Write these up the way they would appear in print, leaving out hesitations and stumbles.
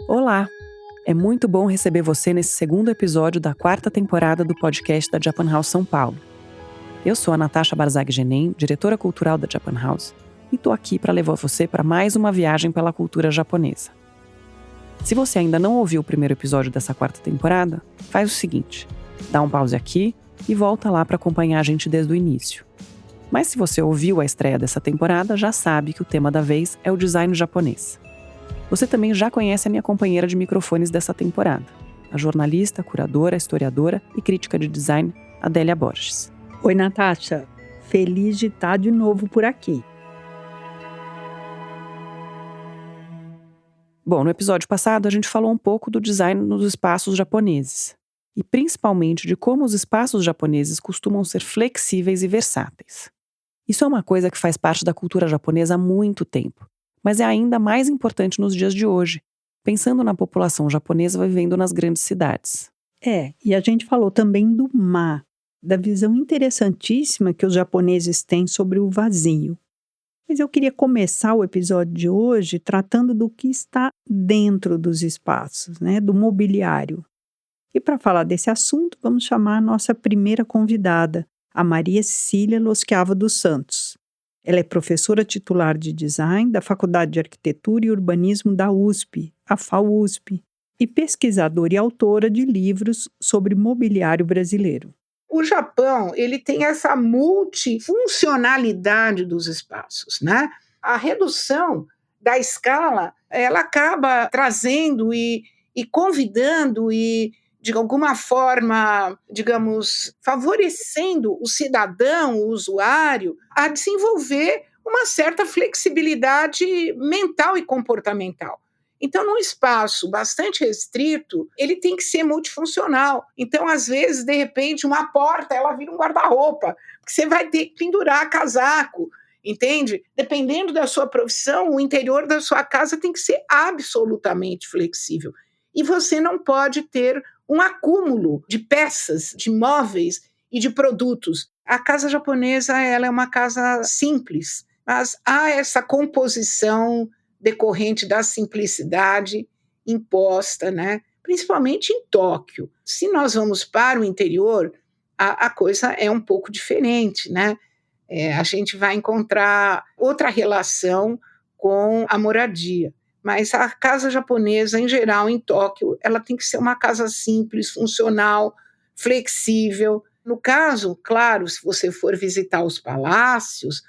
Olá! É muito bom receber você nesse segundo episódio da quarta temporada do podcast da Japan House São Paulo. Eu sou a Natasha Barzag-Genem, diretora cultural da Japan House, e estou aqui para levar você para mais uma viagem pela cultura japonesa. Se você ainda não ouviu o primeiro episódio dessa quarta temporada, faz o seguinte, dá um pause aqui e volta lá para acompanhar a gente desde o início. Mas se você ouviu a estreia dessa temporada, já sabe que o tema da vez é o design japonês. Você também já conhece a minha companheira de microfones dessa temporada, a jornalista, curadora, historiadora e crítica de design, Adélia Borges. Oi, Natasha. Feliz de estar de novo por aqui. Bom, no episódio passado a gente falou um pouco do design nos espaços japoneses, e principalmente de como os espaços japoneses costumam ser flexíveis e versáteis. Isso é uma coisa que faz parte da cultura japonesa há muito tempo, mas é ainda mais importante nos dias de hoje, pensando na população japonesa vivendo nas grandes cidades. E a gente falou também do ma, da visão interessantíssima que os japoneses têm sobre o vazio. Mas eu queria começar o episódio de hoje tratando do que está dentro dos espaços, do mobiliário. E para falar desse assunto, vamos chamar a nossa primeira convidada, a Maria Cecília Loschiava dos Santos. Ela é professora titular de design da Faculdade de Arquitetura e Urbanismo da USP, a FAUSP, e pesquisadora e autora de livros sobre mobiliário brasileiro. O Japão, ele tem essa multifuncionalidade dos espaços, A redução da escala, ela acaba trazendo e convidando e, de alguma forma, digamos, favorecendo o cidadão, o usuário, a desenvolver uma certa flexibilidade mental e comportamental. Então, num espaço bastante restrito, ele tem que ser multifuncional. Então, às vezes, de repente, uma porta, ela vira um guarda-roupa, porque você vai ter que pendurar casaco, entende? Dependendo da sua profissão, o interior da sua casa tem que ser absolutamente flexível. E você não pode ter um acúmulo de peças, de móveis e de produtos. A casa japonesa, ela é uma casa simples, mas há essa composição decorrente da simplicidade imposta, principalmente em Tóquio. Se nós vamos para o interior, a coisa é um pouco diferente, a gente vai encontrar outra relação com a moradia. Mas a casa japonesa, em geral, em Tóquio, ela tem que ser uma casa simples, funcional, flexível. No caso, claro, se você for visitar os palácios,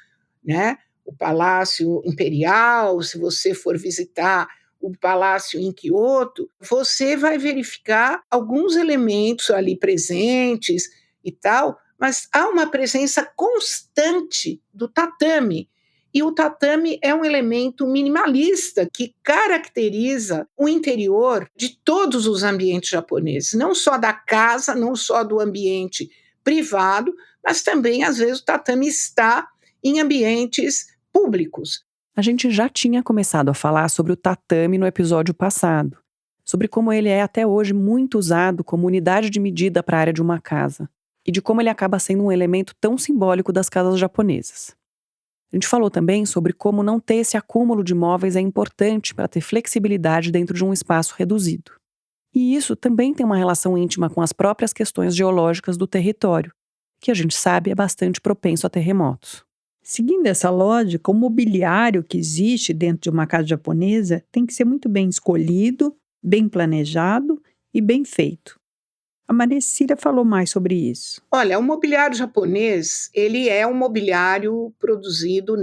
o Palácio Imperial, se você for visitar o Palácio em Kyoto, você vai verificar alguns elementos ali presentes e tal, mas há uma presença constante do tatame. E o tatame é um elemento minimalista que caracteriza o interior de todos os ambientes japoneses, não só da casa, não só do ambiente privado, mas também, às vezes, o tatame está em ambientes públicos. A gente já tinha começado a falar sobre o tatame no episódio passado, sobre como ele é até hoje muito usado como unidade de medida para a área de uma casa, e de como ele acaba sendo um elemento tão simbólico das casas japonesas. A gente falou também sobre como não ter esse acúmulo de móveis é importante para ter flexibilidade dentro de um espaço reduzido. E isso também tem uma relação íntima com as próprias questões geológicas do território, que a gente sabe é bastante propenso a terremotos. Seguindo essa lógica, o mobiliário que existe dentro de uma casa japonesa tem que ser muito bem escolhido, bem planejado e bem feito. A Maria Cecília falou mais sobre isso. Olha, o mobiliário japonês, ele é um mobiliário produzido,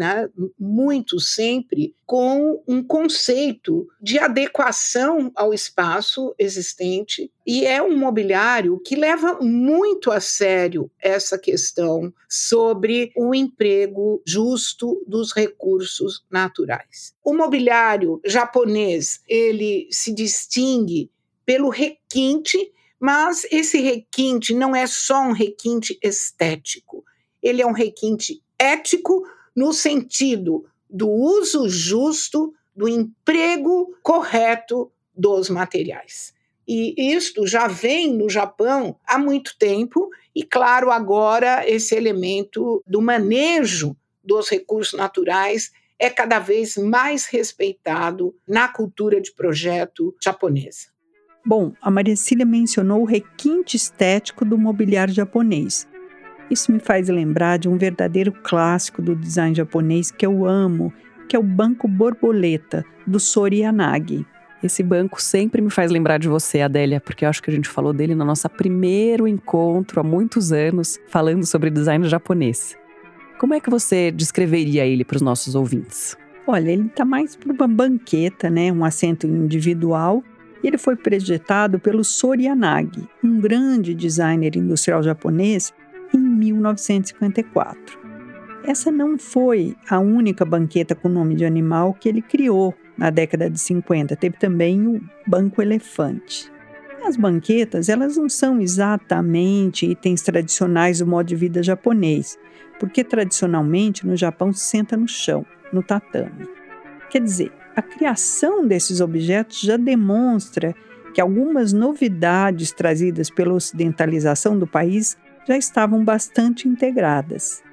muito sempre com um conceito de adequação ao espaço existente, e é um mobiliário que leva muito a sério essa questão sobre o emprego justo dos recursos naturais. O mobiliário japonês, ele se distingue pelo requinte, mas esse requinte não é só um requinte estético, ele é um requinte ético no sentido do uso justo, do emprego correto dos materiais. E isto já vem no Japão há muito tempo, e claro, agora esse elemento do manejo dos recursos naturais é cada vez mais respeitado na cultura de projeto japonesa. Bom, a Maria Cília mencionou o requinte estético do mobiliário japonês. Isso me faz lembrar de um verdadeiro clássico do design japonês que eu amo, que é o banco borboleta, do Sori Yanagi. Esse banco sempre me faz lembrar de você, Adélia, porque eu acho que a gente falou dele no nosso primeiro encontro há muitos anos, falando sobre design japonês. Como é que você descreveria ele para os nossos ouvintes? Olha, ele está mais para uma banqueta, né? Um assento individual, e ele foi projetado pelo Sori Yanagi, um grande designer industrial japonês, em 1954. Essa não foi a única banqueta com nome de animal que ele criou na década de 50. Teve também o Banco Elefante. As banquetas, elas não são exatamente itens tradicionais do modo de vida japonês, porque tradicionalmente no Japão se senta no chão, no tatame. Quer dizer, a criação desses objetos já demonstra que algumas novidades trazidas pela ocidentalização do país já estavam bastante integradas.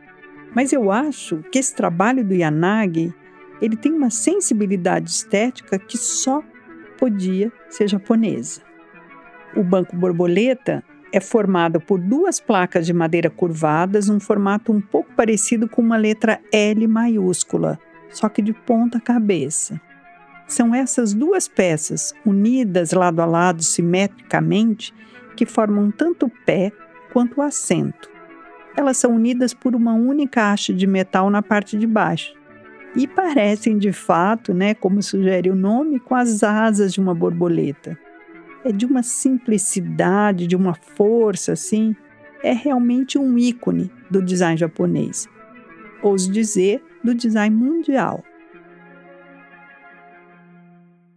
Mas eu acho que esse trabalho do Yanagi, ele tem uma sensibilidade estética que só podia ser japonesa. O banco borboleta é formado por 2 placas de madeira curvadas, num formato um pouco parecido com uma letra L maiúscula, só que de ponta cabeça. São essas 2 peças, unidas lado a lado simetricamente, que formam tanto o pé quanto o assento. Elas são unidas por uma única haste de metal na parte de baixo. E parecem, de fato, né, como sugere o nome, com as asas de uma borboleta. É de uma simplicidade, de uma força, assim. É realmente um ícone do design japonês. Ouso dizer, do design mundial.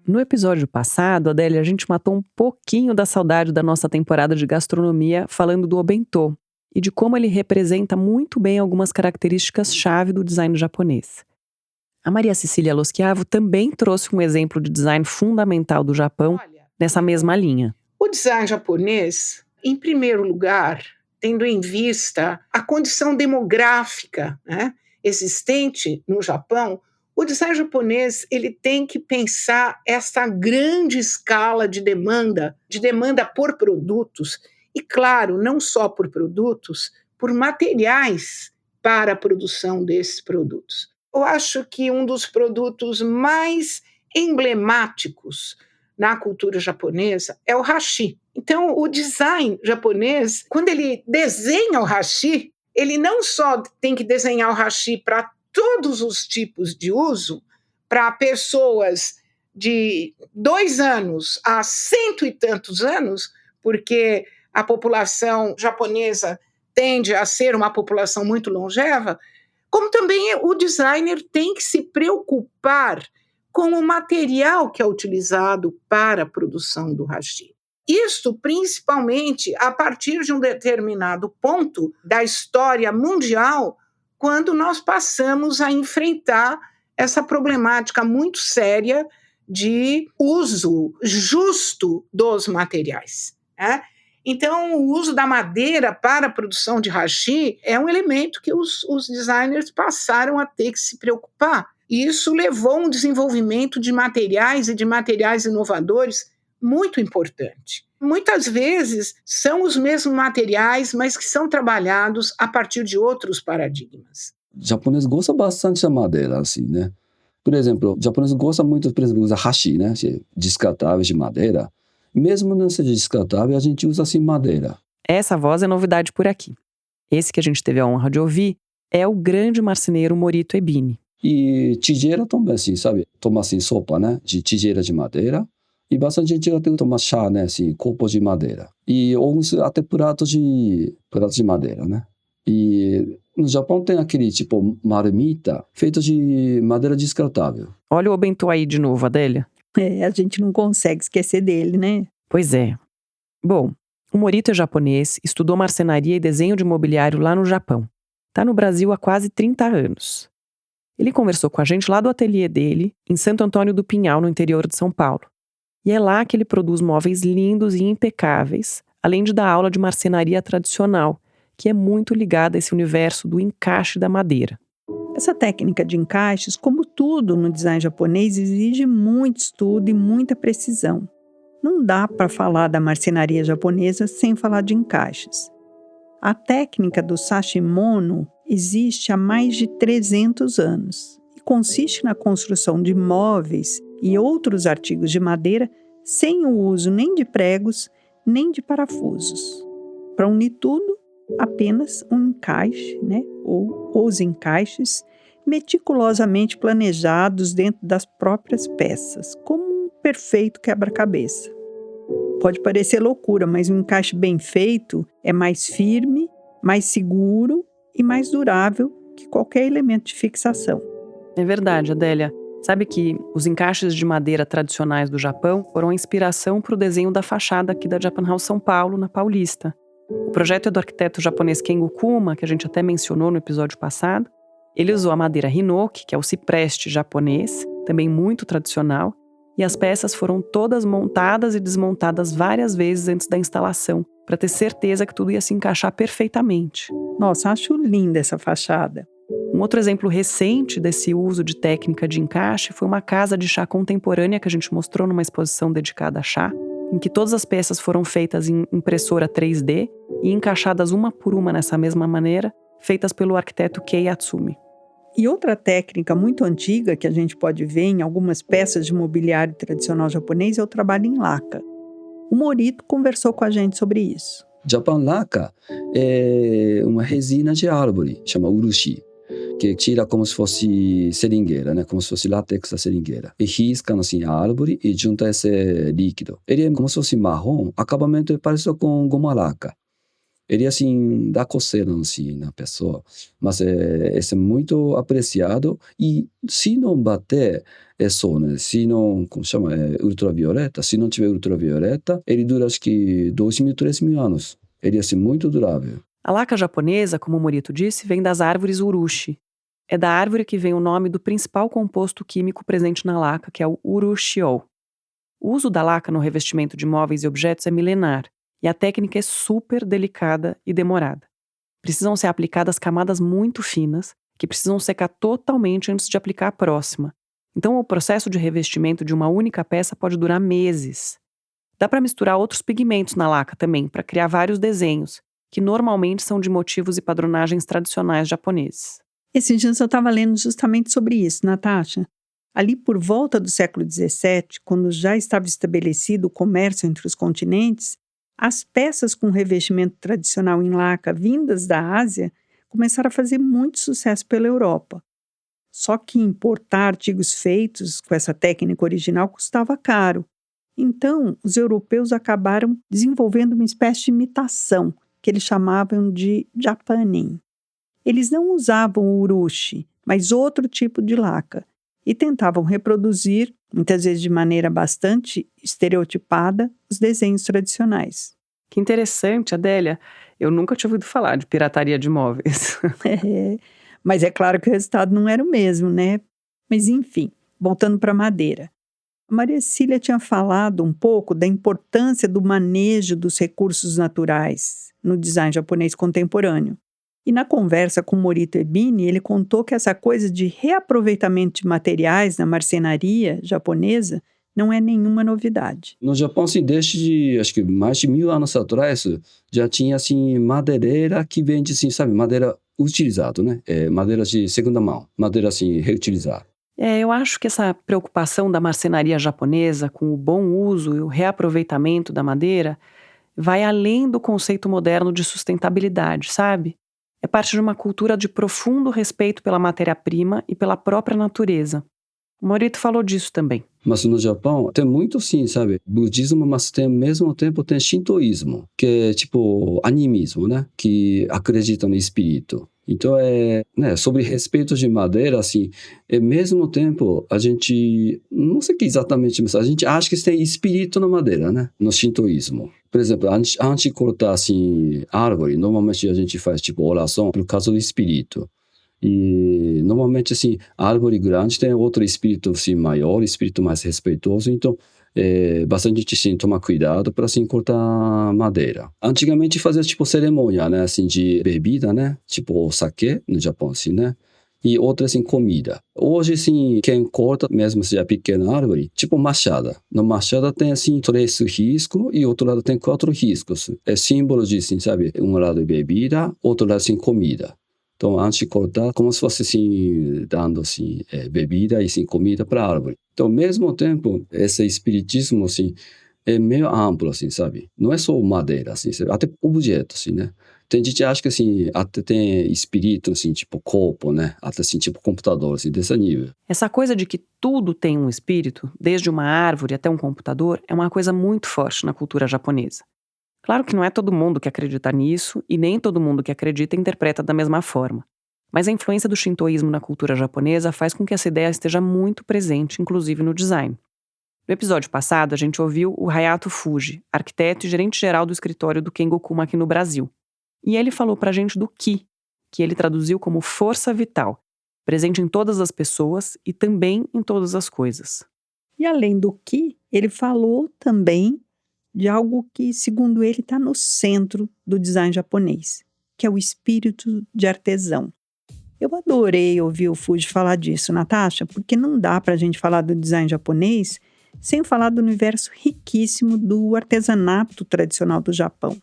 No episódio passado, Adélia, a gente matou um pouquinho da saudade da nossa temporada de gastronomia falando do Obentô e de como ele representa muito bem algumas características-chave do design japonês. A Maria Cecília Loschiavo também trouxe um exemplo de design fundamental do Japão nessa mesma linha. O design japonês, em primeiro lugar, tendo em vista a condição demográfica, né, existente no Japão, o design japonês ele tem que pensar essa grande escala de demanda por produtos, e claro, não só por produtos, por materiais para a produção desses produtos. Eu acho que um dos produtos mais emblemáticos na cultura japonesa é o hashi. Então, o design japonês, quando ele desenha o hashi, ele não só tem que desenhar o hashi para todos os tipos de uso, para pessoas de 2 anos a 100 e tantos anos, porque a população japonesa tende a ser uma população muito longeva, como também o designer tem que se preocupar com o material que é utilizado para a produção do hashi. Isto principalmente a partir de um determinado ponto da história mundial, quando nós passamos a enfrentar essa problemática muito séria de uso justo dos materiais, né? Então, o uso da madeira para a produção de hashi é um elemento que os designers passaram a ter que se preocupar. E isso levou a um desenvolvimento de materiais e de materiais inovadores muito importante. Muitas vezes são os mesmos materiais, mas que são trabalhados a partir de outros paradigmas. O japonês gosta bastante da madeira, assim, né? Por exemplo, o japonês gosta muito, por exemplo, usar hashi, né? Descartáveis de madeira. Mesmo não seja descartável, a gente usa assim madeira. Essa voz é novidade por aqui. Esse que a gente teve a honra de ouvir é o grande marceneiro Morito Ebini. E tigeira também, assim, sabe? Toma assim sopa, né? De tigeira de madeira. E bastante gente até toma chá, né? Assim, copo de madeira. E alguns até pratos de madeira, né? E no Japão tem aquele tipo marmita feito de madeira descartável. Olha o Obentô aí de novo, Adélia. A gente não consegue esquecer dele, né? Pois é. Bom, o Morito é japonês, estudou marcenaria e desenho de mobiliário lá no Japão. Está no Brasil há quase 30 anos. Ele conversou com a gente lá do ateliê dele, em Santo Antônio do Pinhal, no interior de São Paulo. E é lá que ele produz móveis lindos e impecáveis, além de dar aula de marcenaria tradicional, que é muito ligada a esse universo do encaixe da madeira. Essa técnica de encaixes, como tudo no design japonês, exige muito estudo e muita precisão. Não dá para falar da marcenaria japonesa sem falar de encaixes. A técnica do sashimono existe há mais de 300 anos e consiste na construção de móveis e outros artigos de madeira sem o uso nem de pregos nem de parafusos. Para unir tudo, apenas um encaixe, ou os encaixes, meticulosamente planejados dentro das próprias peças, como um perfeito quebra-cabeça. Pode parecer loucura, mas um encaixe bem feito é mais firme, mais seguro e mais durável que qualquer elemento de fixação. É verdade, Adélia. Sabe que os encaixes de madeira tradicionais do Japão foram a inspiração para o desenho da fachada aqui da Japan House São Paulo, na Paulista. O projeto é do arquiteto japonês Kengo Kuma, que a gente até mencionou no episódio passado. Ele usou a madeira hinoki, que é o cipreste japonês, também muito tradicional, e as peças foram todas montadas e desmontadas várias vezes antes da instalação, para ter certeza que tudo ia se encaixar perfeitamente. Nossa, acho linda essa fachada. Um outro exemplo recente desse uso de técnica de encaixe foi uma casa de chá contemporânea que a gente mostrou numa exposição dedicada a chá, em que todas as peças foram feitas em impressora 3D e encaixadas uma por uma nessa mesma maneira, feitas pelo arquiteto Kei Yatsumi. E outra técnica muito antiga que a gente pode ver em algumas peças de mobiliário tradicional japonês é o trabalho em laca. O Morito conversou com a gente sobre isso. Japan Laka é uma resina de árvore, chama urushi, que tira como se fosse seringueira, né? Como se fosse látex da seringueira. E risca assim, a árvore e junta esse líquido. Ele é como se fosse marrom, acabamento é parecido com goma laca. Ele assim dá coceira assim, na pessoa, mas esse é muito apreciado e se não bater é só, né? Se não, como chama, ultravioleta, se não tiver ultravioleta, ele dura acho que 2.000, 3.000 anos. Ele é assim muito durável. A laca japonesa, como o Morito disse, vem das árvores urushi. É da árvore que vem o nome do principal composto químico presente na laca, que é o urushiol. O uso da laca no revestimento de móveis e objetos é milenar, e a técnica é super delicada e demorada. Precisam ser aplicadas camadas muito finas, que precisam secar totalmente antes de aplicar a próxima. Então o processo de revestimento de uma única peça pode durar meses. Dá para misturar outros pigmentos na laca também, para criar vários desenhos, que normalmente são de motivos e padronagens tradicionais japoneses. Esses dias eu estava lendo justamente sobre isso, Natasha. Ali por volta do século XVII, quando já estava estabelecido o comércio entre os continentes, as peças com revestimento tradicional em laca vindas da Ásia começaram a fazer muito sucesso pela Europa. Só que importar artigos feitos com essa técnica original custava caro. Então, os europeus acabaram desenvolvendo uma espécie de imitação, que eles chamavam de japanin. Eles não usavam o urushi, mas outro tipo de laca, e tentavam reproduzir, muitas vezes de maneira bastante estereotipada, os desenhos tradicionais. Que interessante, Adélia. Eu nunca tinha ouvido falar de pirataria de móveis. Mas é claro que o resultado não era o mesmo, né? Mas enfim, voltando para a madeira. A Maria Cecília tinha falado um pouco da importância do manejo dos recursos naturais no design japonês contemporâneo. E na conversa com Morito Ebini, ele contou que essa coisa de reaproveitamento de materiais na marcenaria japonesa não é nenhuma novidade. No Japão, assim, desde, acho que mais de 1.000 anos atrás, já tinha, assim, madeireira que vende, assim, sabe, madeira utilizada, né? Madeira de segunda mão, madeira, assim, reutilizada. Eu acho que essa preocupação da marcenaria japonesa com o bom uso e o reaproveitamento da madeira vai além do conceito moderno de sustentabilidade, sabe? É parte de uma cultura de profundo respeito pela matéria-prima e pela própria natureza. O Morito falou disso também. Mas no Japão tem muito sim, sabe? Budismo, mas tem, ao mesmo tempo tem shintoísmo, que é tipo animismo, né? Que acredita no espírito. Então sobre respeito de madeira, assim, ao mesmo tempo a gente, não sei que exatamente, mas a gente acha que tem espírito na madeira, né? No shintoísmo. Por exemplo, antes de cortar, assim, árvore, normalmente a gente faz, tipo, oração por causa do espírito. E, normalmente, assim, a árvore grande tem outro espírito, assim, maior, espírito mais respeitoso. Então, bastante gente, assim, toma cuidado para, assim, cortar madeira. Antigamente fazia, tipo, cerimônia, né? Assim, de bebida, né? Tipo, o sake, no Japão, assim, né? E outra, assim, comida. Hoje, assim, quem corta, mesmo se é pequena árvore, tipo machada. No machada tem, assim, 3 riscos e outro lado tem 4 riscos. É símbolo de, assim, sabe? Um lado bebida, outro lado, assim, comida. Então, antes de cortar, como se fosse, assim, dando, assim, bebida e, assim, comida para a árvore. Então, ao mesmo tempo, esse espiritismo, assim, é meio amplo, assim, sabe? Não é só madeira, assim, sabe? Até objeto, assim, né? Tem gente que acha que, assim, até tem espírito, assim, tipo corpo, né? Até, assim, tipo computador, assim, desse nível. Essa coisa de que tudo tem um espírito, desde uma árvore até um computador, é uma coisa muito forte na cultura japonesa. Claro que não é todo mundo que acredita nisso e nem todo mundo que acredita interpreta da mesma forma. Mas a influência do shintoísmo na cultura japonesa faz com que essa ideia esteja muito presente, inclusive no design. No episódio passado, a gente ouviu o Hayato Fuji, arquiteto e gerente-geral do escritório do Kengokuma aqui no Brasil. E ele falou pra gente do Ki, que ele traduziu como força vital, presente em todas as pessoas e também em todas as coisas. E além do Ki, ele falou também de algo que, segundo ele, está no centro do design japonês, que é o espírito de artesão. Eu adorei ouvir o Fuji falar disso, Natasha, porque não dá para a gente falar do design japonês sem falar do universo riquíssimo do artesanato tradicional do Japão.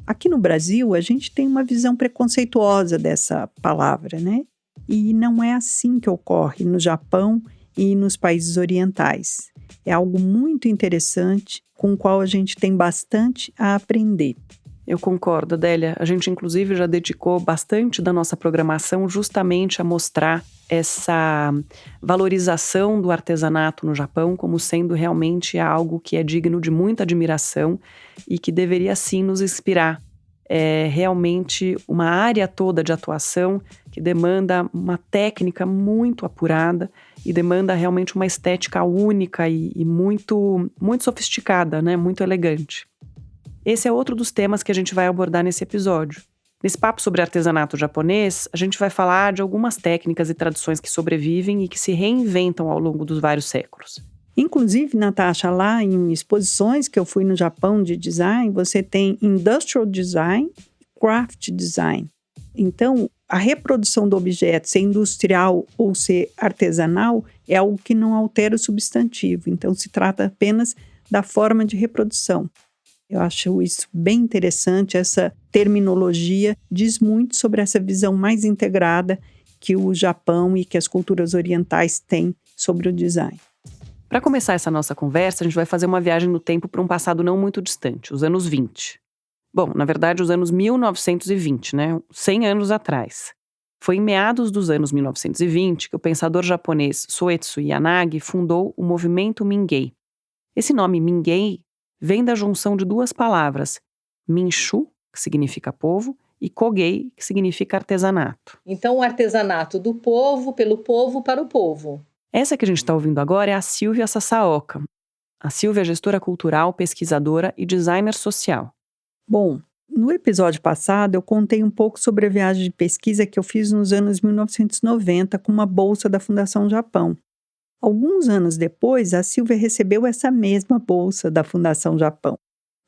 Aqui no Brasil, a gente tem uma visão preconceituosa dessa palavra, né? E não é assim que ocorre no Japão e nos países orientais. É algo muito interessante, com o qual a gente tem bastante a aprender. Eu concordo, Adélia. A gente, inclusive, já dedicou bastante da nossa programação justamente a mostrar essa valorização do artesanato no Japão como sendo realmente algo que é digno de muita admiração e que deveria, sim, nos inspirar. É realmente uma área toda de atuação que demanda uma técnica muito apurada e demanda realmente uma estética única e muito, muito sofisticada, né? Muito elegante. Esse é outro dos temas que a gente vai abordar nesse episódio. Nesse papo sobre artesanato japonês, a gente vai falar de algumas técnicas e tradições que sobrevivem e que se reinventam ao longo dos vários séculos. Inclusive, Natasha, lá em exposições que eu fui no Japão de design, você tem industrial design e craft design. Então, a reprodução do objeto, ser industrial ou ser artesanal, é algo que não altera o substantivo. Então, se trata apenas da forma de reprodução. Eu acho isso bem interessante, essa terminologia diz muito sobre essa visão mais integrada que o Japão e que as culturas orientais têm sobre o design. Para começar essa nossa conversa, a gente vai fazer uma viagem no tempo para um passado não muito distante, os anos 20. Bom, na verdade, os anos 1920, né? 100 anos atrás. Foi em meados dos anos 1920 que o pensador japonês Soetsu Yanagi fundou o movimento Mingei. Esse nome Mingei vem da junção de duas palavras, Minshu, que significa povo, e Kogei, que significa artesanato. Então, o artesanato do povo, pelo povo, para o povo. Essa que a gente está ouvindo agora é a Silvia Sasaoka. A Silvia é gestora cultural, pesquisadora e designer social. Bom, no episódio passado eu contei um pouco sobre a viagem de pesquisa que eu fiz nos anos 1990 com uma bolsa da Fundação Japão. Alguns anos depois, a Silvia recebeu essa mesma bolsa da Fundação Japão.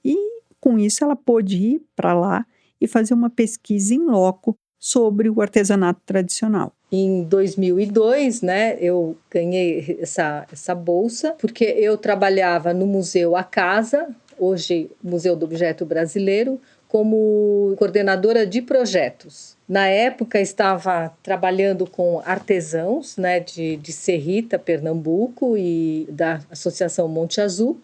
E, com isso, ela pôde ir para lá e fazer uma pesquisa em loco sobre o artesanato tradicional. Em 2002, né, eu ganhei essa bolsa porque eu trabalhava no Museu A Casa, hoje Museu do Objeto Brasileiro, como coordenadora de projetos. Na época, estava trabalhando com artesãos, né, de Serrita, Pernambuco, e da Associação Monte Azul.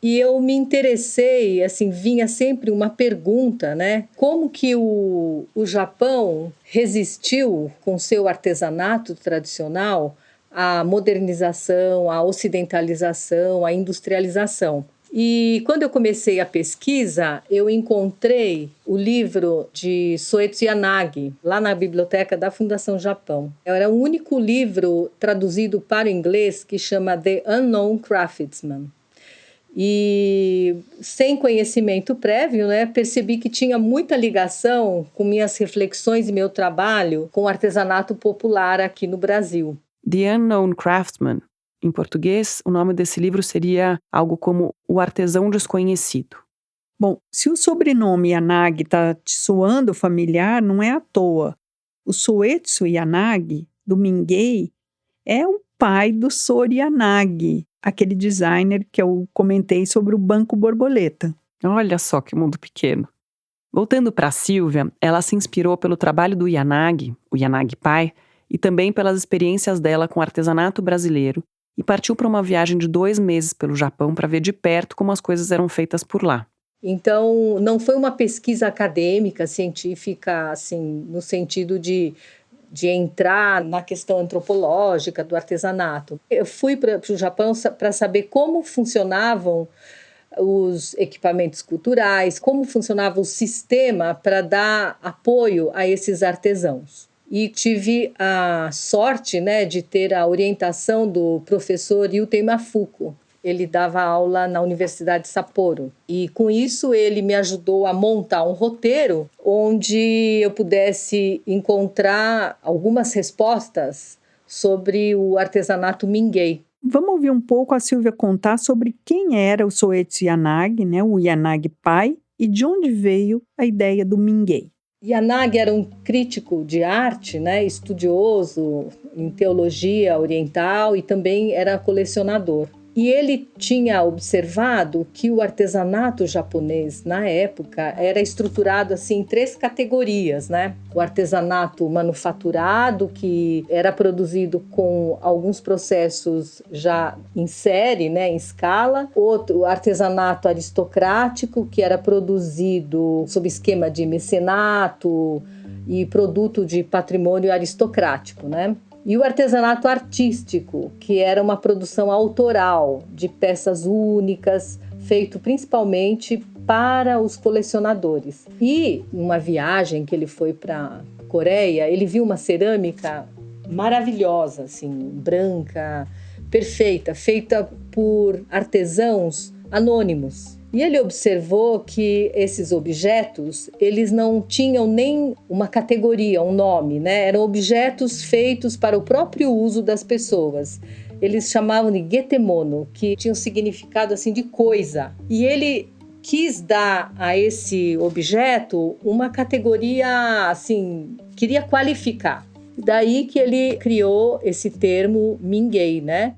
E eu me interessei, assim, vinha sempre uma pergunta, né? Como que o Japão resistiu com seu artesanato tradicional à modernização, à ocidentalização, à industrialização? E quando eu comecei a pesquisa, eu encontrei o livro de Soetsu Yanagi, lá na biblioteca da Fundação Japão. Era o único livro traduzido para o inglês que chama The Unknown Craftsman. E sem conhecimento prévio, né, percebi que tinha muita ligação com minhas reflexões e meu trabalho com o artesanato popular aqui no Brasil. The Unknown Craftsman. Em português, o nome desse livro seria algo como O Artesão Desconhecido. Bom, se o sobrenome Yanagi está te soando familiar, não é à toa. O Soetsu Yanagi, do Mingei é o pai do Soru Yanagi, aquele designer que eu comentei sobre o Banco Borboleta. Olha só que mundo pequeno. Voltando para a Silvia, ela se inspirou pelo trabalho do Yanagi, o Yanagi pai, e também pelas experiências dela com artesanato brasileiro, e partiu para uma viagem de 2 meses pelo Japão para ver de perto como as coisas eram feitas por lá. Então, não foi uma pesquisa acadêmica, científica, assim, no sentido de entrar na questão antropológica do artesanato. Eu fui para o Japão para saber como funcionavam os equipamentos culturais, como funcionava o sistema para dar apoio a esses artesãos. E tive a sorte, né, de ter a orientação do professor Yutei Mafuko. Ele dava aula na Universidade de Sapporo. E com isso ele me ajudou a montar um roteiro onde eu pudesse encontrar algumas respostas sobre o artesanato Mingei. Vamos ouvir um pouco a Silvia contar sobre quem era o Soetsu Yanagi, né, o Yanagi pai, e de onde veio a ideia do Mingei. Yanagi era um crítico de arte, né, estudioso em teologia oriental e também era colecionador. E ele tinha observado que o artesanato japonês, na época, era estruturado assim, em 3 categorias, né? O artesanato manufaturado, que era produzido com alguns processos já em série, né, em escala. Outro, o artesanato aristocrático, que era produzido sob esquema de mecenato e produto de patrimônio aristocrático, né? E o artesanato artístico, que era uma produção autoral de peças únicas, feito principalmente para os colecionadores. E numa viagem que ele foi para a Coreia, ele viu uma cerâmica maravilhosa, assim, branca, perfeita, feita por artesãos anônimos. E ele observou que esses objetos, eles não tinham nem uma categoria, um nome, né? Eram objetos feitos para o próprio uso das pessoas. Eles chamavam de getemono, que tinha um significado assim de coisa. E ele quis dar a esse objeto uma categoria, assim, queria qualificar. Daí que ele criou esse termo Mingei, né?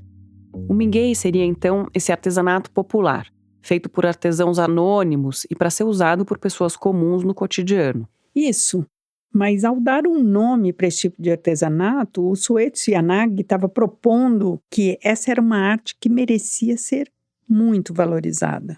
O Mingei seria, então, esse artesanato popular, feito por artesãos anônimos e para ser usado por pessoas comuns no cotidiano. Isso, mas ao dar um nome para esse tipo de artesanato, o Soetsu Yanagi estava propondo que essa era uma arte que merecia ser muito valorizada.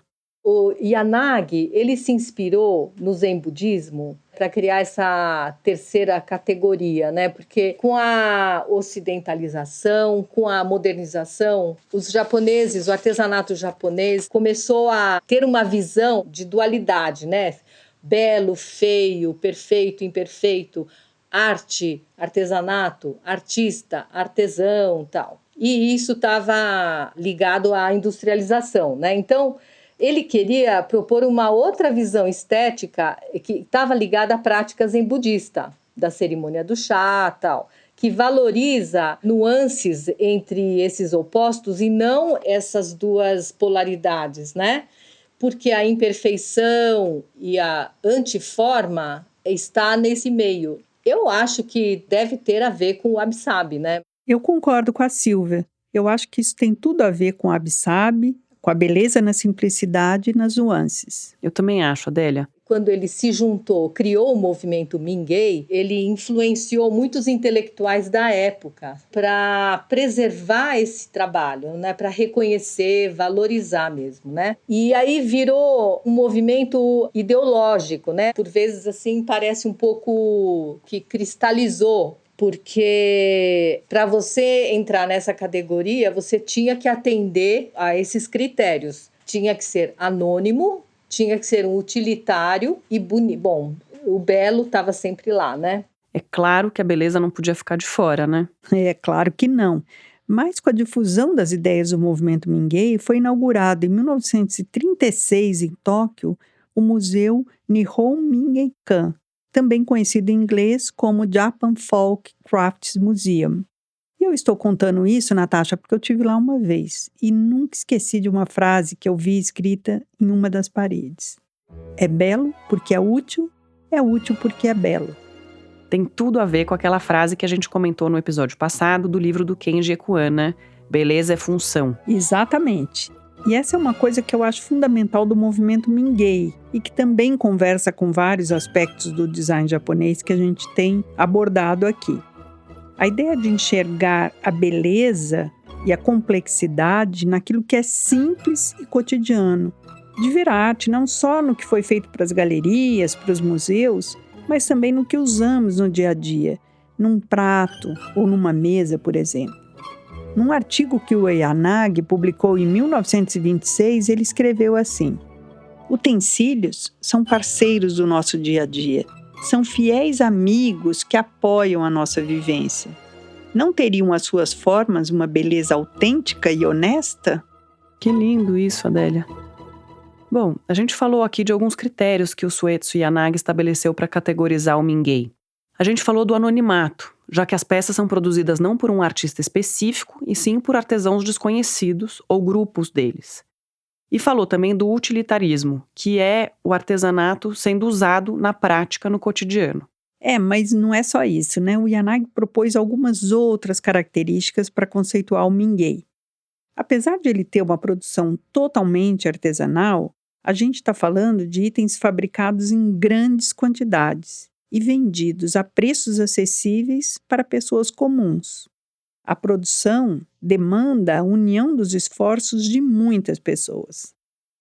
O Yanagi, ele se inspirou no Zen budismo para criar essa terceira categoria, né? Porque com a ocidentalização, com a modernização, os japoneses, o artesanato japonês começou a ter uma visão de dualidade, né? Belo, feio, perfeito, imperfeito, arte, artesanato, artista, artesão, tal. E isso estava ligado à industrialização, né? Então, ele queria propor uma outra visão estética que estava ligada a práticas zen budista, da cerimônia do chá, tal, que valoriza nuances entre esses opostos e não essas duas polaridades, né? Porque a imperfeição e a antiforma está nesse meio. Eu acho que deve ter a ver com o wabi-sabi, né? Eu concordo com a Silvia. Eu acho que isso tem tudo a ver com o wabi-sabi, com a beleza na simplicidade e nas nuances. Eu também acho, Adélia. Quando ele se juntou, criou o movimento Mingei, ele influenciou muitos intelectuais da época para preservar esse trabalho, né? Para reconhecer, valorizar mesmo, né? E aí virou um movimento ideológico, né? Por vezes assim parece um pouco que cristalizou, porque para você entrar nessa categoria, você tinha que atender a esses critérios. Tinha que ser anônimo, tinha que ser um utilitário e bonito. Bom, o belo estava sempre lá, né? É claro que a beleza não podia ficar de fora, né? É claro que não. Mas com a difusão das ideias do movimento Mingei, foi inaugurado em 1936 em Tóquio o Museu Nihon Mingei-kan, também conhecido em inglês como Japan Folk Crafts Museum. E eu estou contando isso, Natasha, porque eu estive lá uma vez e nunca esqueci de uma frase que eu vi escrita em uma das paredes. É belo porque é útil porque é belo. tem tudo a ver com aquela frase que a gente comentou no episódio passado do livro do Kenji Ekuana, Beleza é Função. Exatamente. E essa é uma coisa que eu acho fundamental do movimento Mingei e que também conversa com vários aspectos do design japonês que a gente tem abordado aqui. A ideia de enxergar a beleza e a complexidade naquilo que é simples e cotidiano, de ver arte não só no que foi feito para as galerias, para os museus, mas também no que usamos no dia a dia, num prato ou numa mesa, por exemplo. Num artigo que o Yanagi publicou em 1926, ele escreveu assim: utensílios são parceiros do nosso dia a dia, são fiéis amigos que apoiam a nossa vivência. Não teriam as suas formas uma beleza autêntica e honesta? Que lindo isso, Adélia. Bom, a gente falou aqui de alguns critérios que o Suetsu Yanagi estabeleceu para categorizar o Mingei. A gente falou do anonimato, já que as peças são produzidas não por um artista específico, e sim por artesãos desconhecidos ou grupos deles. E falou também do utilitarismo, que é o artesanato sendo usado na prática no cotidiano. Mas não é só isso, né? O Yanagi propôs algumas outras características para conceituar o Mingei. Apesar de ele ter uma produção totalmente artesanal, a gente está falando de itens fabricados em grandes quantidades e vendidos a preços acessíveis para pessoas comuns. A produção demanda a união dos esforços de muitas pessoas.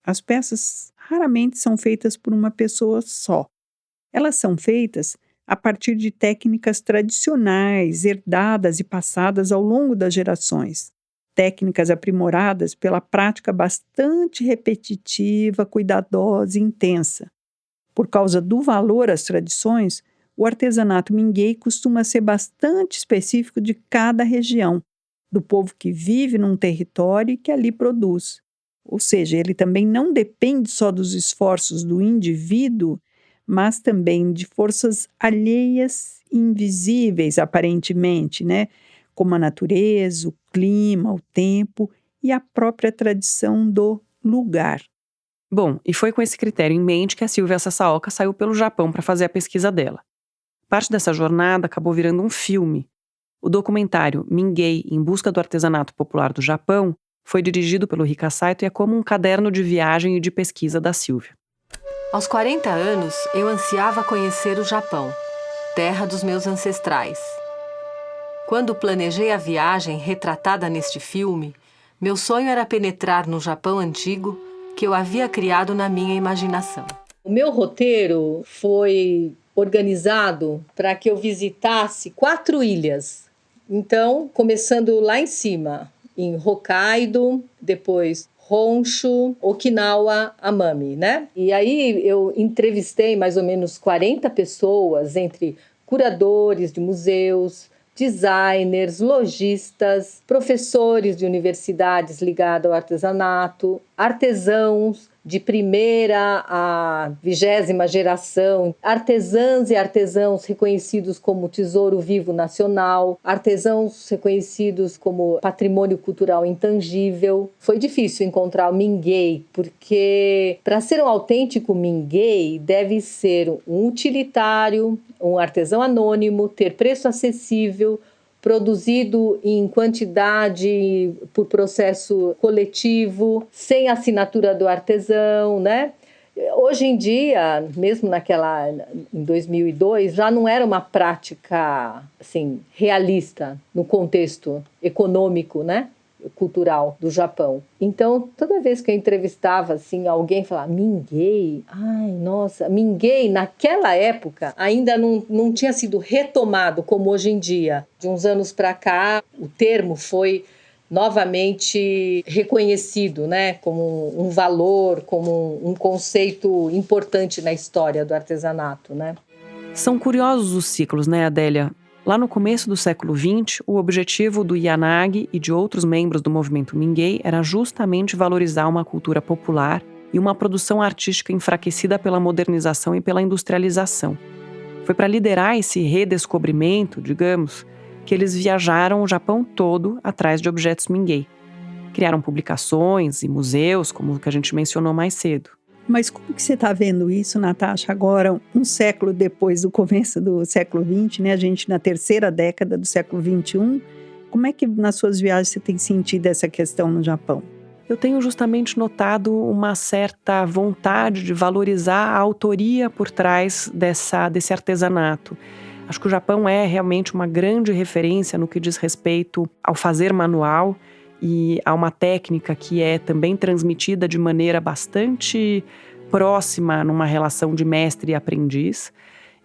As peças raramente são feitas por uma pessoa só. Elas são feitas a partir de técnicas tradicionais, herdadas e passadas ao longo das gerações. Técnicas aprimoradas pela prática bastante repetitiva, cuidadosa e intensa. Por causa do valor às tradições, o artesanato Mingei costuma ser bastante específico de cada região, do povo que vive num território e que ali produz. Ou seja, ele também não depende só dos esforços do indivíduo, mas também de forças alheias e invisíveis, aparentemente, né? Como a natureza, o clima, o tempo e a própria tradição do lugar. Bom, e foi com esse critério em mente que a Silvia Sasaoka saiu pelo Japão para fazer a pesquisa dela. Parte dessa jornada acabou virando um filme. O documentário Mingei em Busca do Artesanato Popular do Japão foi dirigido pelo Rika Saito e é como um caderno de viagem e de pesquisa da Silvia. Aos 40 anos, eu ansiava conhecer o Japão, terra dos meus ancestrais. Quando planejei a viagem retratada neste filme, meu sonho era penetrar no Japão antigo que eu havia criado na minha imaginação. O meu roteiro foi organizado para que eu visitasse 4 ilhas. Então, começando lá em cima, em Hokkaido, depois Honshu, Okinawa, Amami, né? E aí eu entrevistei mais ou menos 40 pessoas, entre curadores de museus, designers, lojistas, professores de universidades ligados ao artesanato, artesãos de primeira a 20ª geração, artesãs e artesãos reconhecidos como Tesouro Vivo Nacional, artesãos reconhecidos como Patrimônio Cultural Intangível. Foi difícil encontrar o Mingei, porque para ser um autêntico Mingei deve ser um utilitário, um artesão anônimo, ter preço acessível, produzido em quantidade por processo coletivo, sem assinatura do artesão, né? Hoje em dia, mesmo em 2002, já não era uma prática assim, realista no contexto econômico, né? Cultural do Japão. Então, toda vez que eu entrevistava assim, alguém falava Mingei, ai, nossa, Mingei naquela época ainda não tinha sido retomado como hoje em dia. De uns anos para cá, o termo foi novamente reconhecido, né, como um valor, como um conceito importante na história do artesanato, né? São curiosos os ciclos, né, Adélia? Lá no começo do século XX, o objetivo do Yanagi e de outros membros do movimento Mingei era justamente valorizar uma cultura popular e uma produção artística enfraquecida pela modernização e pela industrialização. Foi para liderar esse redescobrimento, digamos, que eles viajaram o Japão todo atrás de objetos Mingei. Criaram publicações e museus, como o que a gente mencionou mais cedo. Mas como que você está vendo isso, Natasha, agora, um século depois do começo do século XX, né? A gente na terceira década do século XXI, como é que nas suas viagens você tem sentido essa questão no Japão? Eu tenho justamente notado uma certa vontade de valorizar a autoria por trás desse artesanato. Acho que o Japão é realmente uma grande referência no que diz respeito ao fazer manual e a uma técnica que é também transmitida de maneira bastante próxima numa relação de mestre e aprendiz.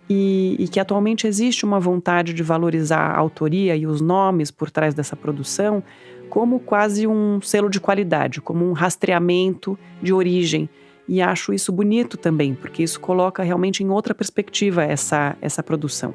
E que atualmente existe uma vontade de valorizar a autoria e os nomes por trás dessa produção como quase um selo de qualidade, como um rastreamento de origem. E acho isso bonito também, porque isso coloca realmente em outra perspectiva essa produção.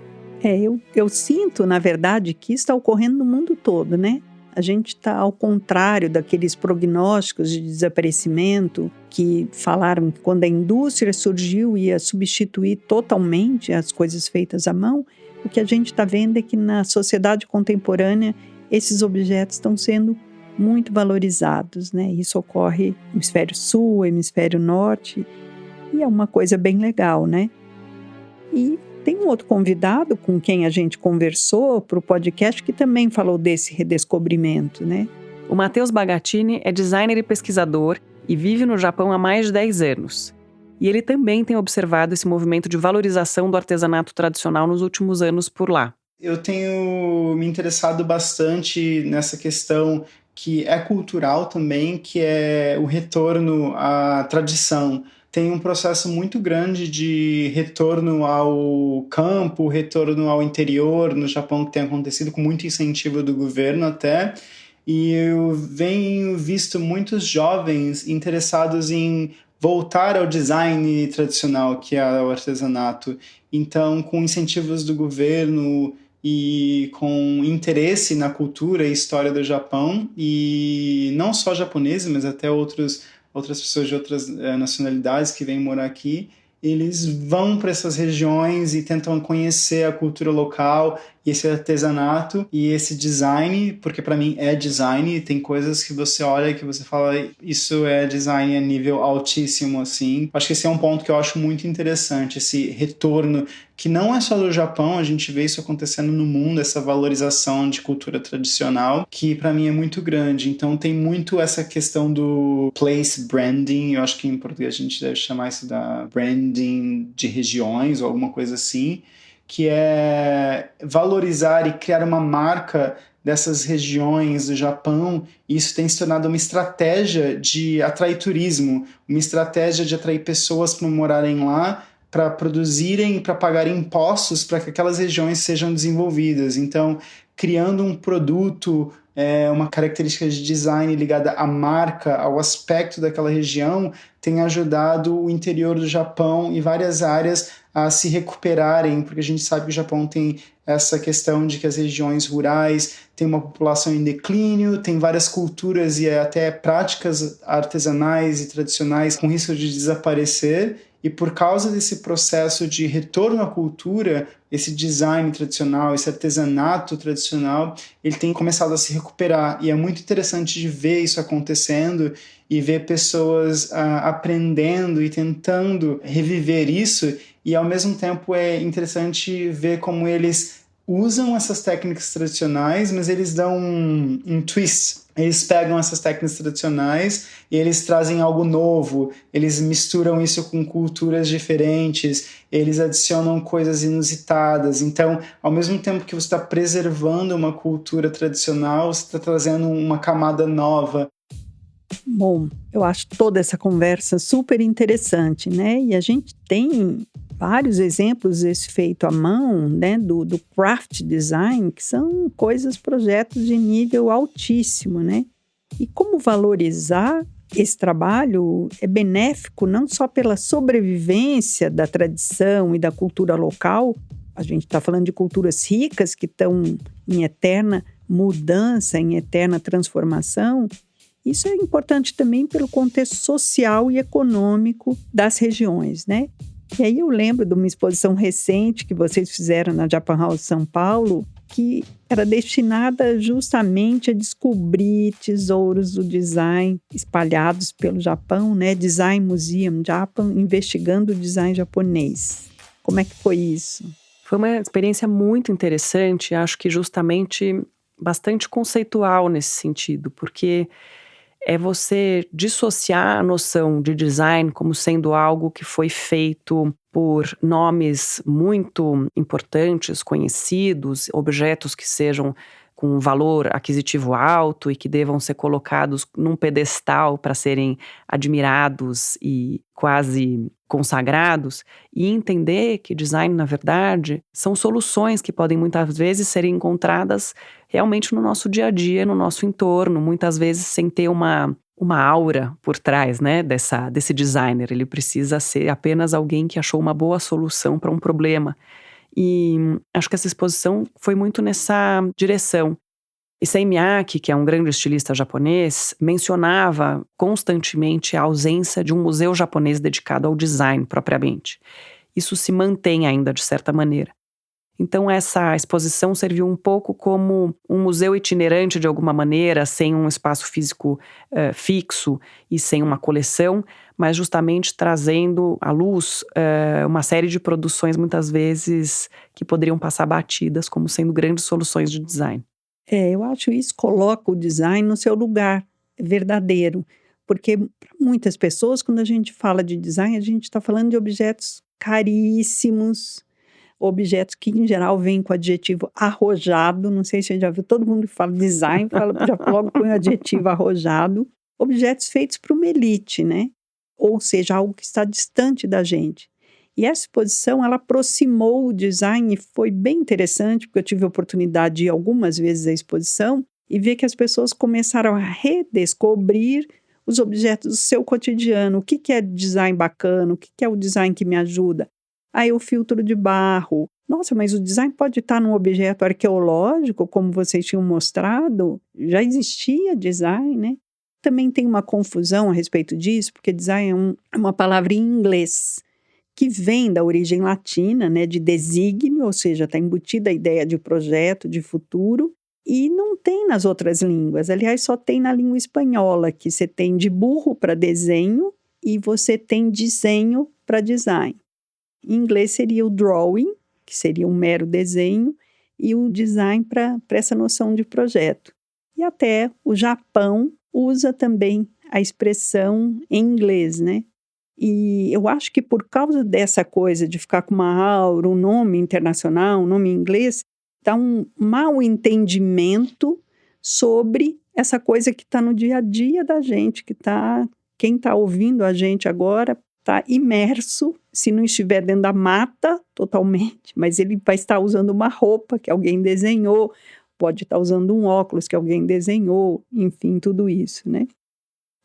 Eu sinto, na verdade, que isso está ocorrendo no mundo todo, né? A gente está ao contrário daqueles prognósticos de desaparecimento que falaram que quando a indústria surgiu ia substituir totalmente as coisas feitas à mão. O que a gente está vendo é que na sociedade contemporânea esses objetos estão sendo muito valorizados, né? Isso ocorre no hemisfério sul, hemisfério norte, e é uma coisa bem legal, né? E tem um outro convidado com quem a gente conversou para o podcast que também falou desse redescobrimento, né? O Matheus Bagatini é designer e pesquisador e vive no Japão há mais de 10 anos. E ele também tem observado esse movimento de valorização do artesanato tradicional nos últimos anos por lá. Eu tenho me interessado bastante nessa questão que é cultural também, que é o retorno à tradição. Tem um processo muito grande de retorno ao campo, retorno ao interior no Japão, que tem acontecido com muito incentivo do governo até. E eu venho visto muitos jovens interessados em voltar ao design tradicional, que é o artesanato. Então, com incentivos do governo e com interesse na cultura e história do Japão, e não só japoneses, mas até outras pessoas de outras nacionalidades que vêm morar aqui, eles vão para essas regiões e tentam conhecer a cultura local e esse artesanato e esse design, porque para mim é design, tem coisas que você olha e que você fala, isso é design a nível altíssimo, assim. Acho que esse é um ponto que eu acho muito interessante, esse retorno, que não é só do Japão, a gente vê isso acontecendo no mundo, essa valorização de cultura tradicional, que para mim é muito grande. Então tem muito essa questão do place branding, eu acho que em português a gente deve chamar isso da branding de regiões ou alguma coisa assim, que é valorizar e criar uma marca dessas regiões do Japão. E isso tem se tornado uma estratégia de atrair turismo, uma estratégia de atrair pessoas para morarem lá, para produzirem, para pagarem impostos para que aquelas regiões sejam desenvolvidas. Então, criando um produto, uma característica de design ligada à marca, ao aspecto daquela região, tem ajudado o interior do Japão e várias áreas a se recuperarem, porque a gente sabe que o Japão tem essa questão de que as regiões rurais têm uma população em declínio, tem várias culturas e até práticas artesanais e tradicionais com risco de desaparecer, e por causa desse processo de retorno à cultura, esse design tradicional, esse artesanato tradicional, ele tem começado a se recuperar, e é muito interessante de ver isso acontecendo e ver pessoas aprendendo e tentando reviver isso. E, ao mesmo tempo, é interessante ver como eles usam essas técnicas tradicionais, mas eles dão um twist. Eles pegam essas técnicas tradicionais e eles trazem algo novo. Eles misturam isso com culturas diferentes. Eles adicionam coisas inusitadas. Então, ao mesmo tempo que você está preservando uma cultura tradicional, você está trazendo uma camada nova. Bom, eu acho toda essa conversa super interessante, né? E a gente tem vários exemplos desse feito à mão, né? Do craft design, que são projetos de nível altíssimo, né? E como valorizar esse trabalho é benéfico não só pela sobrevivência da tradição e da cultura local, a gente está falando de culturas ricas que estão em eterna mudança, em eterna transformação. Isso é importante também pelo contexto social e econômico das regiões, né? E aí eu lembro de uma exposição recente que vocês fizeram na Japan House São Paulo, que era destinada justamente a descobrir tesouros do design espalhados pelo Japão, né? Design Museum Japan, investigando o design japonês. Como é que foi isso? Foi uma experiência muito interessante, acho que justamente bastante conceitual nesse sentido, porque é você dissociar a noção de design como sendo algo que foi feito por nomes muito importantes, conhecidos, objetos que sejam com um valor aquisitivo alto e que devam ser colocados num pedestal para serem admirados e quase consagrados, e entender que design, na verdade, são soluções que podem muitas vezes serem encontradas realmente no nosso dia a dia, no nosso entorno, muitas vezes sem ter uma aura por trás, né, desse designer. Ele precisa ser apenas alguém que achou uma boa solução para um problema. E acho que essa exposição foi muito nessa direção. Issei Miyake, que é um grande estilista japonês, mencionava constantemente a ausência de um museu japonês dedicado ao design propriamente. Isso se mantém ainda de certa maneira. Então essa exposição serviu um pouco como um museu itinerante de alguma maneira, sem um espaço físico fixo e sem uma coleção, mas justamente trazendo à luz uma série de produções muitas vezes que poderiam passar batidas como sendo grandes soluções de design. Eu acho isso coloca o design no seu lugar verdadeiro, porque para muitas pessoas, quando a gente fala de design, a gente está falando de objetos caríssimos, objetos que em geral vêm com adjetivo arrojado, não sei se você já viu, todo mundo que fala design, já logo põe o adjetivo arrojado, objetos feitos para uma elite, né? Ou seja, algo que está distante da gente. E essa exposição, ela aproximou o design e foi bem interessante, porque eu tive a oportunidade de ir algumas vezes à exposição e ver que as pessoas começaram a redescobrir os objetos do seu cotidiano. O que é design bacana? O que é o design que me ajuda? Aí o filtro de barro. Nossa, mas o design pode estar num objeto arqueológico, como vocês tinham mostrado? Já existia design, né? Também tem uma confusão a respeito disso, porque design é uma palavra em inglês, que vem da origem latina, né, de desígnio, ou seja, está embutida a ideia de projeto, de futuro, e não tem nas outras línguas. Aliás, só tem na língua espanhola, que você tem de burro para desenho e você tem desenho para design. Em inglês seria o drawing, que seria um mero desenho, e o design para essa noção de projeto. E até o Japão usa também a expressão em inglês, né? E eu acho que por causa dessa coisa de ficar com uma aura, um nome internacional, um nome em inglês, dá um mau entendimento sobre essa coisa que está no dia a dia da gente, quem está ouvindo a gente agora está imerso, se não estiver dentro da mata totalmente, mas ele vai estar usando uma roupa que alguém desenhou, pode estar usando um óculos que alguém desenhou, enfim, tudo isso, né?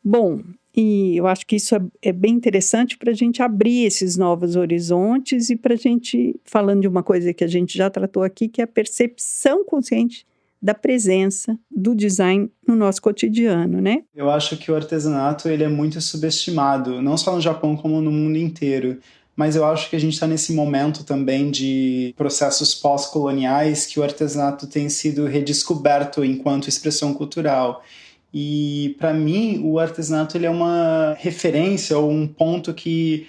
Bom, e eu acho que isso é bem interessante para a gente abrir esses novos horizontes e para a gente, falando de uma coisa que a gente já tratou aqui, que é a percepção consciente da presença do design no nosso cotidiano, né? Eu acho que o artesanato ele é muito subestimado, não só no Japão como no mundo inteiro. Mas eu acho que a gente está nesse momento também de processos pós-coloniais que o artesanato tem sido redescoberto enquanto expressão cultural. E, para mim, o artesanato ele é uma referência ou um ponto que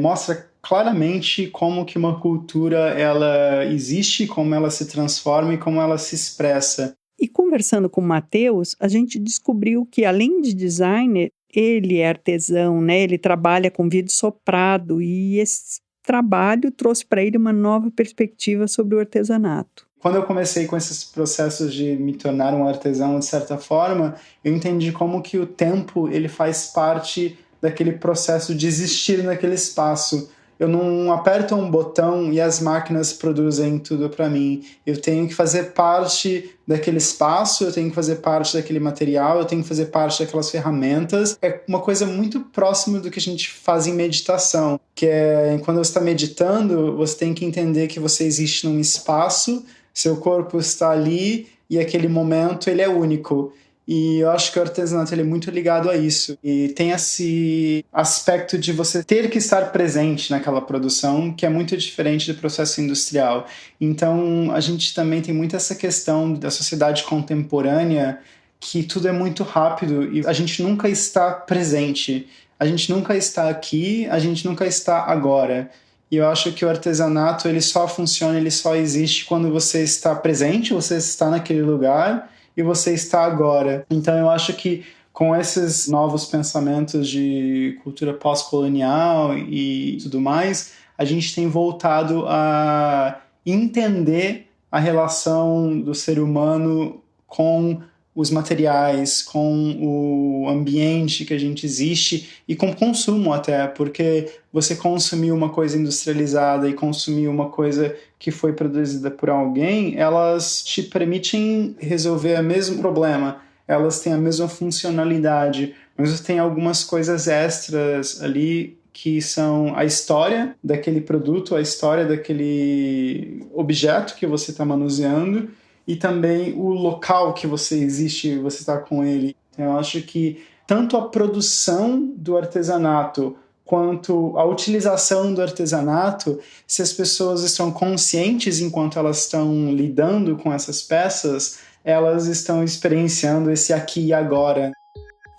mostra claramente como que uma cultura ela existe, como ela se transforma e como ela se expressa. E conversando com o Matheus, a gente descobriu que, além de designer, ele é artesão, né? Ele trabalha com vidro soprado e esse trabalho trouxe para ele uma nova perspectiva sobre o artesanato. Quando eu comecei com esses processos de me tornar um artesão, de certa forma, eu entendi como que o tempo ele faz parte daquele processo de existir naquele espaço. Eu não aperto um botão e as máquinas produzem tudo para mim. Eu tenho que fazer parte daquele espaço, eu tenho que fazer parte daquele material, eu tenho que fazer parte daquelas ferramentas. É uma coisa muito próxima do que a gente faz em meditação, que é quando você está meditando, você tem que entender que você existe num espaço, seu corpo está ali e aquele momento ele é único. E eu acho que o artesanato ele é muito ligado a isso. E tem esse aspecto de você ter que estar presente naquela produção, que é muito diferente do processo industrial. Então, a gente também tem muito essa questão da sociedade contemporânea, que tudo é muito rápido e a gente nunca está presente. A gente nunca está aqui, a gente nunca está agora. E eu acho que o artesanato ele só funciona, ele só existe quando você está presente, você está naquele lugar e você está agora. Então eu acho que com esses novos pensamentos de cultura pós-colonial e tudo mais, a gente tem voltado a entender a relação do ser humano com os materiais, com o ambiente que a gente existe e com o consumo até, porque você consumir uma coisa industrializada e consumir uma coisa que foi produzida por alguém, elas te permitem resolver o mesmo problema, elas têm a mesma funcionalidade, mas tem algumas coisas extras ali que são a história daquele produto, a história daquele objeto que você está manuseando, e também o local que você existe, você está com ele. Então, eu acho que tanto a produção do artesanato quanto a utilização do artesanato, se as pessoas estão conscientes enquanto elas estão lidando com essas peças, elas estão experienciando esse aqui e agora.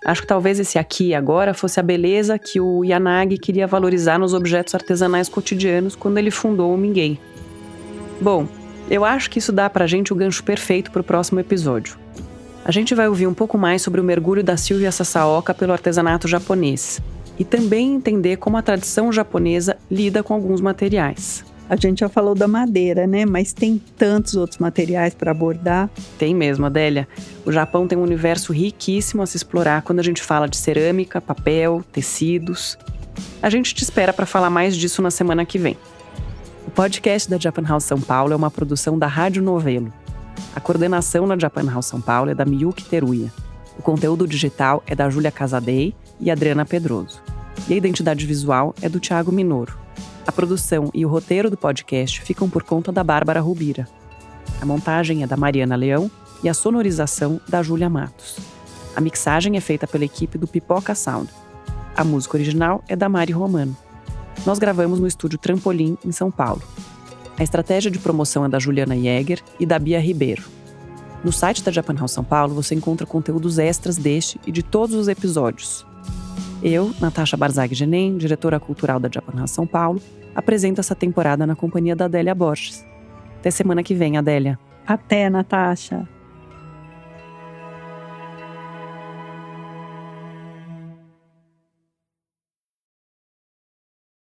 Acho que talvez esse aqui e agora fosse a beleza que o Yanagi queria valorizar nos objetos artesanais cotidianos quando ele fundou o Mingei. Bom, eu acho que isso dá pra gente o gancho perfeito pro próximo episódio. A gente vai ouvir um pouco mais sobre o mergulho da Silvia Sasaoka pelo artesanato japonês e também entender como a tradição japonesa lida com alguns materiais. A gente já falou da madeira, né? Mas tem tantos outros materiais para abordar. Tem mesmo, Adélia. O Japão tem um universo riquíssimo a se explorar quando a gente fala de cerâmica, papel, tecidos. A gente te espera para falar mais disso na semana que vem. O podcast da Japan House São Paulo é uma produção da Rádio Novelo. A coordenação na Japan House São Paulo é da Miyuki Teruya. O conteúdo digital é da Júlia Casadei e Adriana Pedroso. E a identidade visual é do Thiago Minoro. A produção e o roteiro do podcast ficam por conta da Bárbara Rubira. A montagem é da Mariana Leão e a sonorização da Júlia Matos. A mixagem é feita pela equipe do Pipoca Sound. A música original é da Mari Romano. Nós gravamos no estúdio Trampolim, em São Paulo. A estratégia de promoção é da Juliana Jäger e da Bia Ribeiro. No site da Japan House São Paulo você encontra conteúdos extras deste e de todos os episódios. Eu, Natasha Barzag-Genem, diretora cultural da Japan House São Paulo, apresento essa temporada na companhia da Adélia Borges. Até semana que vem, Adélia. Até, Natasha.